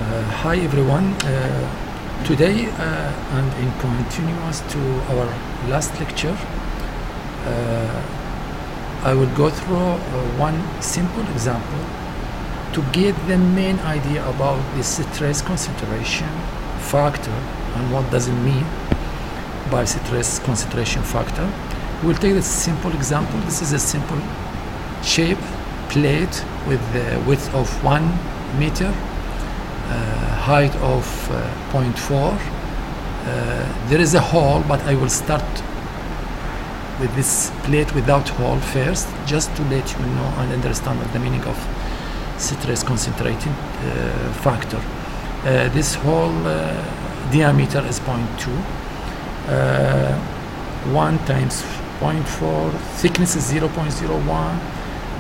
Hi everyone. Today and in continuous to our last lecture, I will go through one simple example to get the main idea about the stress concentration factor and what does it mean by stress concentration factor. We'll take this simple example. This is a simple shape plate with the width of 1 meter, height of 0.4. There is a hole, but I will start with this plate without hole first, just to let you know and understand what the meaning of stress concentrating factor. This hole diameter is 0.2. 1 times 0.4, thickness is 0.01.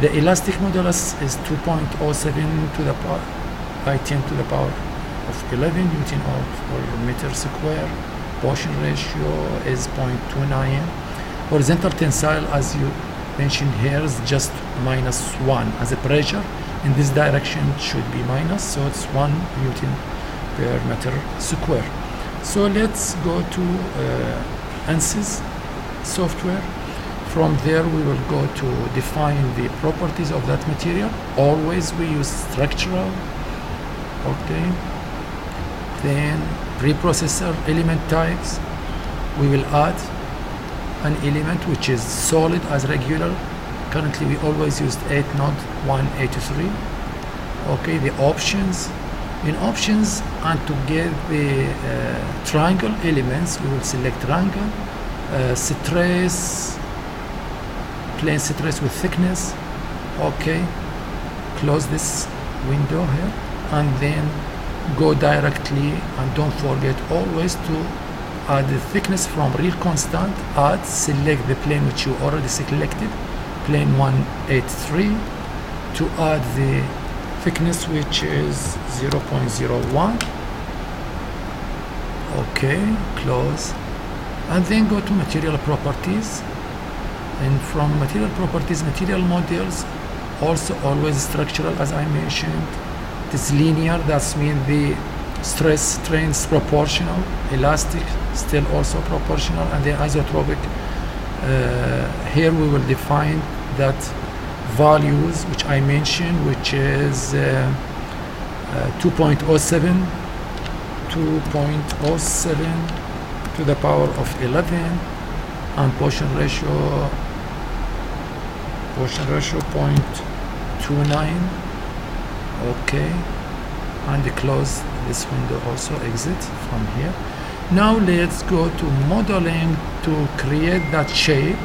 The elastic modulus is 2.07 to the power by 10 to the power of 11 Newton per meter square. Portion ratio is 0.29. Horizontal tensile, as you mentioned here, is just -1. As a pressure in this direction should be minus, so it's 1 Newton per meter square. So let's go to ANSYS software. From there we will go to define the properties of that material. Always we use structural. Okay, then preprocessor element types. We will add an element which is solid as regular. Currently we always used 8 node 183. Okay, the options. In options, and to get the triangle elements, we will select triangle, stress, plane stress with thickness. Okay, close this window here and then go directly, and don't forget always to add the thickness from real constant. Add, select the plane which you already selected, plane 183, to add the thickness which is 0.01. okay, close, and then go to material properties. And from material properties, material models, also always structural, as I mentioned. It's linear, that means the stress strain is proportional. Elastic still also proportional, and the isotropic, here we will define that values which I mentioned, which is 2.07 to the power of 11, and portion ratio 0.29. okay, and close this window, also exit from here. Now let's go to modeling to create that shape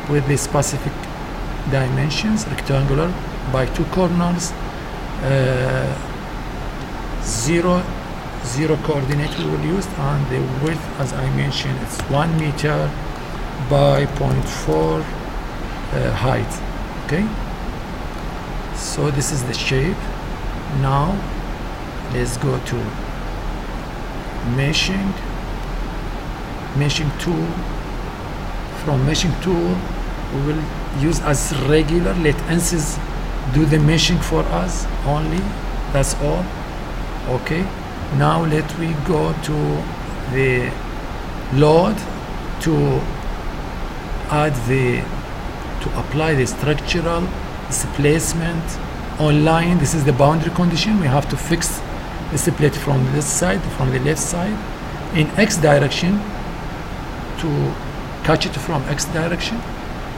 with the specific dimensions, rectangular by 2 corners, 0 coordinate we will use, and the width, as I mentioned, it's 1 meter by 0.4 height. Okay, so this is the shape. Now let's go to meshing tool. From meshing tool we will use as regular. Let ANSYS do the meshing for us only, that's all. Okay, now let we go to the load to add to apply the structural displacement online. This is the boundary condition. We have to fix the split from this side, from the left side, in X direction. To catch it from X direction,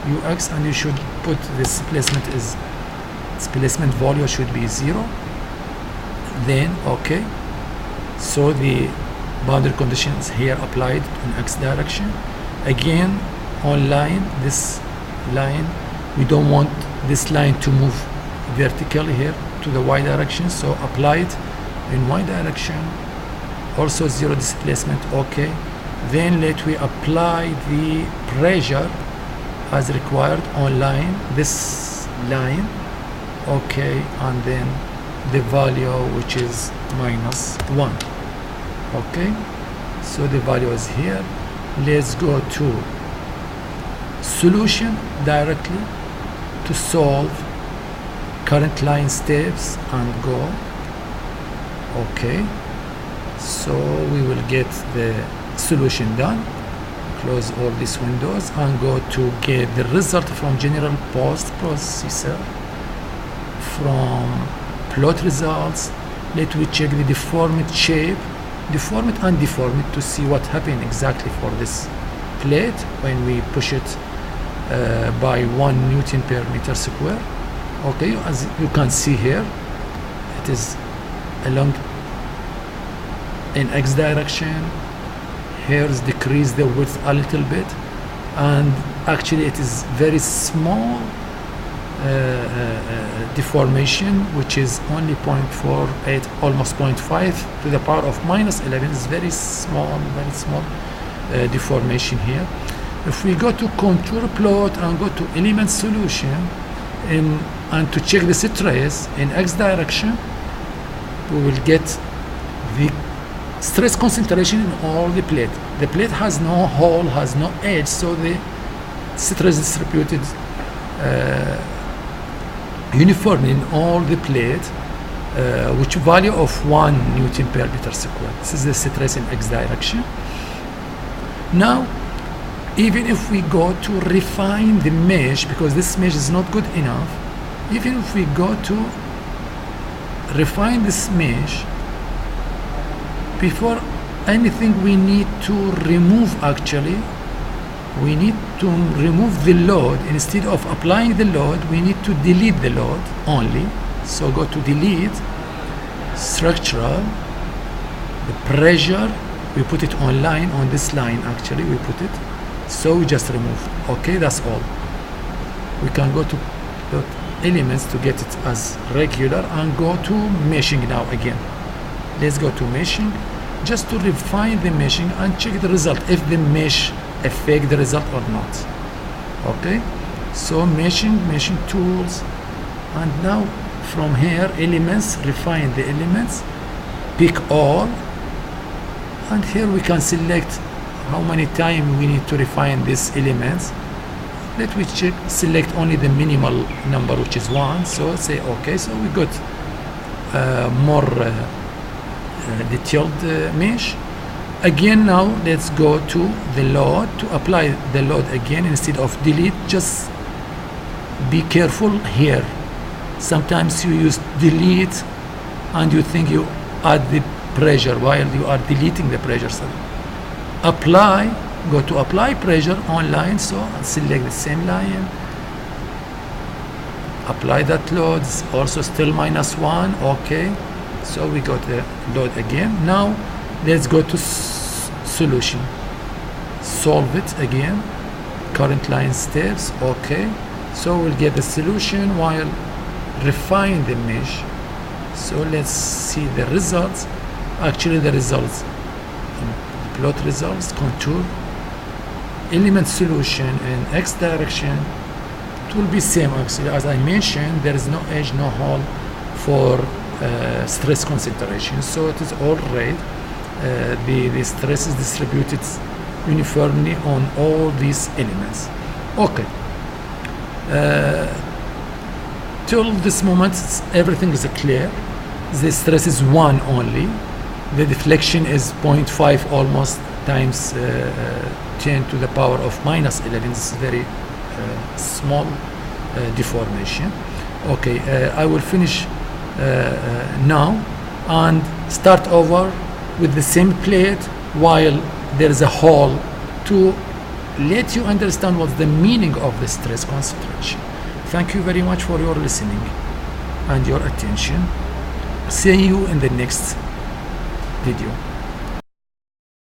UX, and you should put this displacement value should be 0. Then okay, so the boundary condition is here applied in X direction. Again on line, this line, we don't want this line to move vertically here to the Y direction, so applied in Y direction, also 0 displacement. Okay, then let we apply the pressure as required on line, this line. Okay, and then the value which is -1. Okay, so the value is here. Let's go to solution directly to solve current line steps and go. Okay, so we will get the solution done. Close all these windows and go to get the result from general post processor. From plot results, let me check the deformed shape, deformed and deformed, to see what happened exactly for this plate when we push it by 1 Newton per meter square. Okay, as you can see here, it is along in X direction. Here's decrease the width a little bit, and actually it is very small deformation, which is only 0.48, almost 0.5 to the power of -11. Is very small deformation here. If we go to contour plot and go to element solution and to check the stress in X direction, we will get the stress concentration in all the plate. The plate has no hole, has no edge, so the stress distributed uniformly in all the plate, which value of 1 Newton per meter square. This is the stress in X direction. Now, even if we go to refine the mesh, because this mesh is not good enough, even if we go to refine this mesh, before anything we need to remove, actually we need to remove the load. Instead of applying the load, we need to delete the load only. So go to delete, structural, the pressure, we put it on line, on this line actually we put it, so we just remove. Okay, that's all. We can go to elements to get it as regular and go to meshing now again. Let's go to meshing just to refine the meshing and check the result, if the mesh affect the result or not. Okay, so meshing tools, and now from here elements, refine the elements, pick all, and here we can select how many times we need to refine these elements. Let me check, select only the minimal number, which is 1, so say okay. So we got more detailed mesh. Again, now let's go to the load to apply the load again. Instead of delete, just be careful here. Sometimes you use delete and you think you add the pressure while you are deleting the pressure. So apply, go to apply pressure on line, so select the same line, apply that load, also still -1. Okay, so we got the load again. Now let's go to solution, solve it again, current line steps. Okay, so we'll get the solution while refine the mesh. So let's see the results. Actually the results, plot results, contour, element solution in X direction, it will be same. Actually, as I mentioned, there is no edge, no hole for stress concentration, so it is all right. The stress is distributed uniformly on all these elements. Okay, till this moment everything is clear. The stress is 1 only, the deflection is 0.5 almost times 10 to the power of -11. This is very small deformation. Okay, I will finish now and start over with the same plate while there is a hole, to let you understand what's the meaning of the stress concentration. Thank you very much for your listening and your attention. See you in the next video.